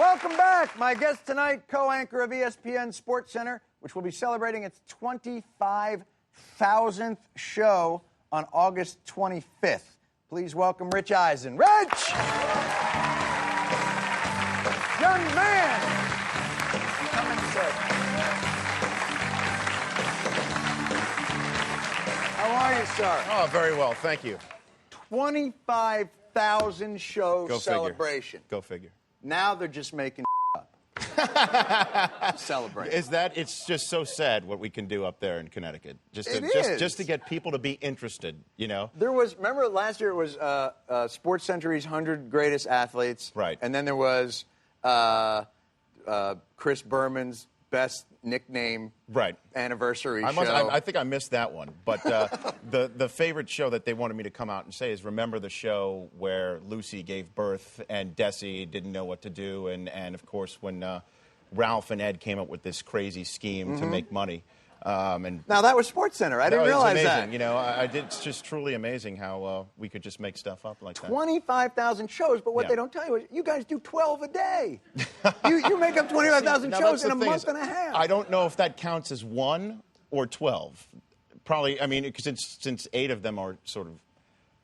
Welcome back. My guest tonight, co-anchor of ESPN SportsCenter, which will be celebrating its 25,000th show on August 25th. Please welcome Rich Eisen. Rich! Young man! Come inside. How are you, sir? Oh, very well, thank you. 25,000 show celebration. Go figure. Now they're just making up. Celebrate. It's just so sad what we can do up there in Connecticut. Just to get people to be interested, you know? Remember last year it was Sports Century's 100 greatest athletes. Right. And then there was Chris Berman's best nickname anniversary show. I think I missed that one. But the favorite show that they wanted me to come out and say is, remember the show where Lucy gave birth and Desi didn't know what to do, and of course when Ralph and Ed came up with this crazy scheme to make money. And now that was SportsCenter. I didn't realize amazing. that. You know, it's just truly amazing how we could just make stuff up like that. 25,000 shows, but what they don't tell you is you guys do 12 a day. you make up 25,000 shows in a month and a half. I don't know if that counts as 1 or 12. Probably, I mean, since 8 of them are sort of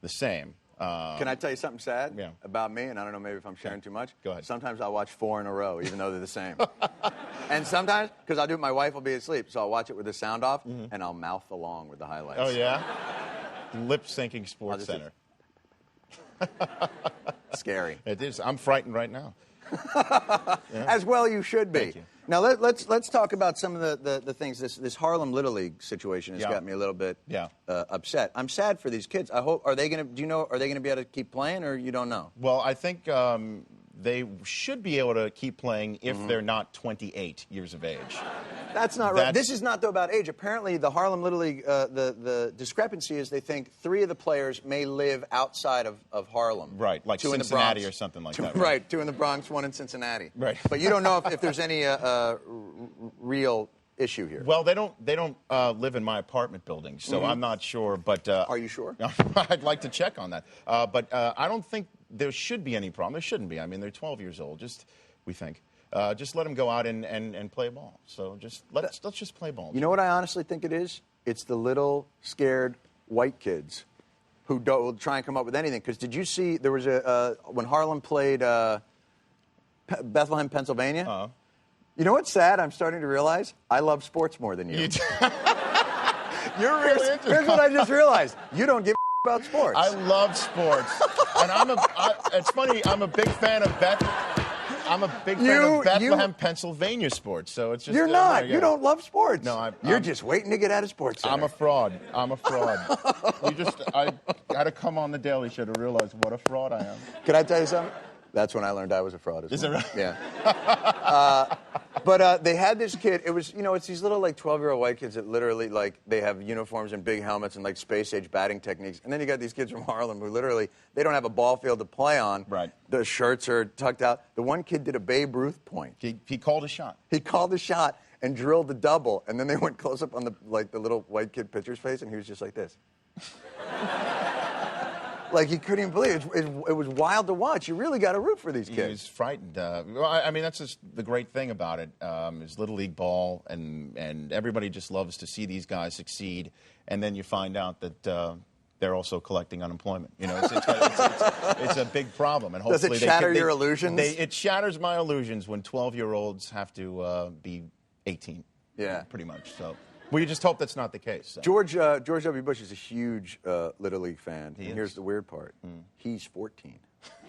the same. Can I tell you something sad about me? And I don't know maybe if I'm sharing too much. Go ahead. Sometimes I'll watch 4 in a row, even though they're the same. And sometimes, because I'll do it, my wife will be asleep, so I'll watch it with the sound off, and I'll mouth along with the highlights. Oh, yeah? Lip-syncing SportsCenter. Scary. It is. I'm frightened right now. As well you should be. Thank you. Now let's talk about some of the things. This Harlem Little League situation has got me a little bit upset. I'm sad for these kids. I hope are they going to be able to keep playing, or you don't know? Well, I think they should be able to keep playing if they're not 28 years of age. That's not right. This is not, though, about age. Apparently, the Harlem Little League, the discrepancy is they think 3 of the players may live outside of Harlem. Right, like 2 Cincinnati or something like that. Right, 2 in the Bronx, 1 in Cincinnati. Right. But you don't know if there's any real issue here. Well, they don't live in my apartment building, so I'm not sure. But are you sure? I'd like to check on that. But I don't think there should be any problem. There shouldn't be. I mean, they're 12 years old. We think. Just let them go out and play ball. So let's just play ball. You know what I honestly think it is? It's the little scared white kids who will try and come up with anything. Because did you see there was when Harlem played Bethlehem, Pennsylvania? You know what's sad? I'm starting to realize I love sports more than you. You're really into it. Here's what I just realized. You don't give a about sports. I love sports. And it's funny, I'm a big fan of Bethlehem, Pennsylvania sports. So it's just you're not. You don't love sports. No, you're just waiting to get out of sports center. I'm a fraud. I got to come on the Daily Show to realize what a fraud I am. Can I tell you something? That's when I learned I was a fraud as well. Is it right? Yeah. But they had this kid. It was, it's these little 12-year-old white kids that literally they have uniforms and big helmets and space-age batting techniques. And then you got these kids from Harlem who literally they don't have a ball field to play on. Right. The shirts are tucked out. The one kid did a Babe Ruth point. He called a shot. He called a shot and drilled the double. And then they went close up on the little white kid pitcher's face, and he was just like this. He couldn't even believe it. It was wild to watch. You really got to root for these kids. He was frightened. I mean, that's just the great thing about it is Little League ball, and everybody just loves to see these guys succeed. And then you find out that they're also collecting unemployment. It's a big problem. And hopefully does it shatter your illusions? It shatters my illusions when 12-year-olds have to be 18. Yeah, pretty much. So. We just hope that's not the case. So. George W. Bush is a huge Little League fan. And here's the weird part. He's 14.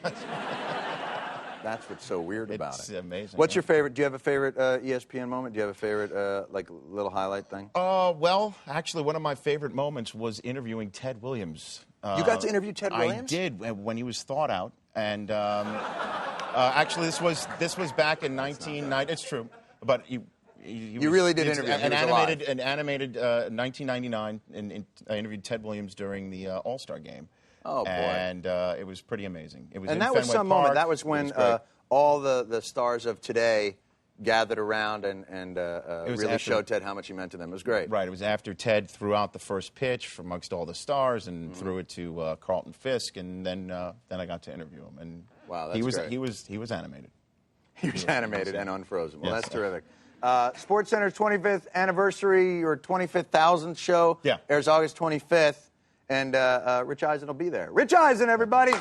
That's what's so weird about it. It's amazing. What's your favorite? Do you have a favorite ESPN moment? Do you have a favorite little highlight thing? Well, actually, one of my favorite moments was interviewing Ted Williams. You got to interview Ted Williams? I did when he was thawed out. And actually, this was back in 1990. It's true, but you really did interview him. An animated 1999, and I interviewed Ted Williams during the All-Star game. Oh, boy. And it was pretty amazing. It was and that was some moment. That was when all the stars of today gathered around and really showed Ted how much he meant to them. It was great. Right. It was after Ted threw out the first pitch from amongst all the stars and threw it to Carlton Fisk, and then I got to interview him. And wow, that's great. He was animated. Huge animated and unfrozen. Well, that's terrific. SportsCenter's 25th anniversary or 25th thousandth show airs August 25th, and Rich Eisen will be there. Rich Eisen, everybody.